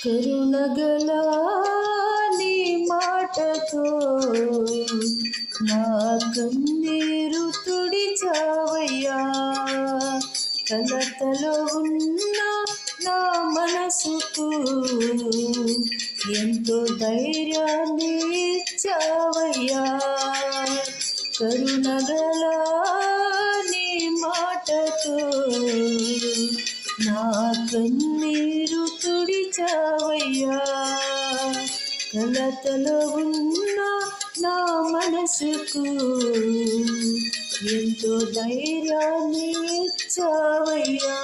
కరుణగల నీ మాటతో నా కన్నీరు తుడిచావయ్యా. కలతలో ఉన్న నా మనసుకు ఎంతో ధైర్యాన్ని ఇచ్చావయ్యా. కరుణగల నీ మాటతో నా కన్నీరు తుడిచావయ్యా. కలతలో ఉన్న నా మనసుకు ఎంతో ధైర్యాన్ని ఇచ్చావయ్యా.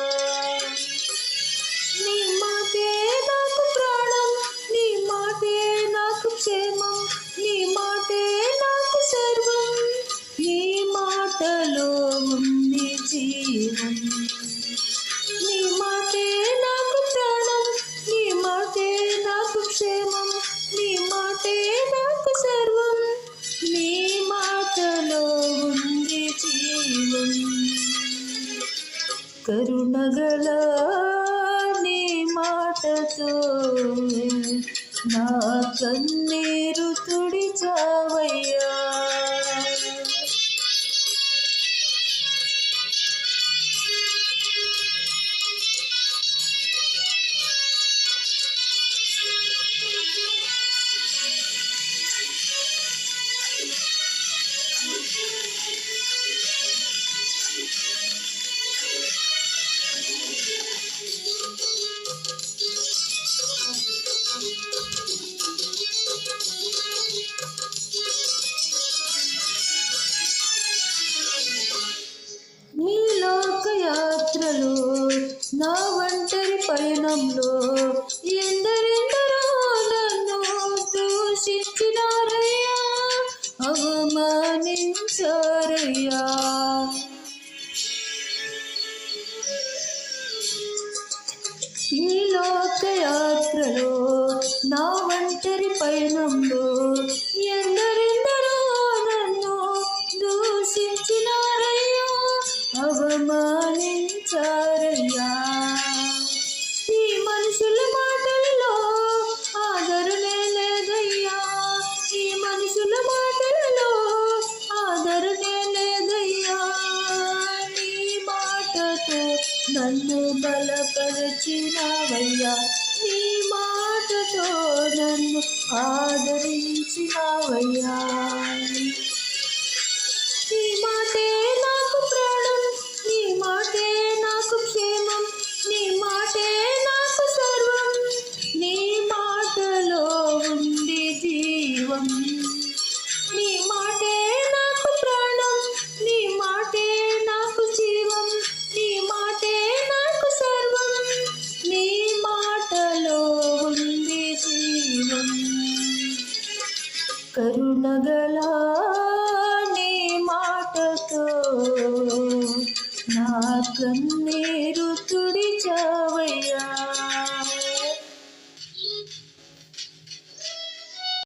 నీ మాటే నాకు ప్రాణం, నీ మాటే నాకు క్షేమం, నీ మాటే నాకు సర్వం, నీ మాటలో ఉంది జీవం. నీ మాటే నాకు ప్రాణం, నీ మాటే నాకు క్షేమం, నీ మాటే నాకు సర్వం, నీ మాటలో ఉంది జీవం. కరుణగల నీ మాటతో నా కన్నీరు తుడిచావయ్యా. నీ లోకయాత్రలో నా ఒంటరి పయనంలో ఎందరెందరో నన్ను దూషించినారయ్యా, అవమానించారయ్యా. ఈ లోకయాత్రలో నా ఒంటరి పయనంలో ఎందరెందరో నన్ను దూషించినారయ్యా, అవమానించారయ్యా. ఈ మనుషుల మాటలలో ఆదరణే లేదయ్యా, ఈ మనుషుల మాటలలో ఆదరణే లేదయ్యా. నీ మాటతో నన్ను బలపరచినావయ్యా, నీ మాటతో నన్ను ఆదరించినావయ్యా. నీ మాటే నాకు ప్రాణం, నీ మాటే నాకు క్షేమం, నీ మాటే నాకు సర్వం, నీ మాటలో ఉంది జీవం. నీ మాటే నాకు ప్రాణం, నీ మాటే నాకు జీవం, నీ మాటే నాకు సర్వం, నీ మాటలో ఉంది జీవం. కరుణగల నీ మాటతో నా కన్నీరు తుడి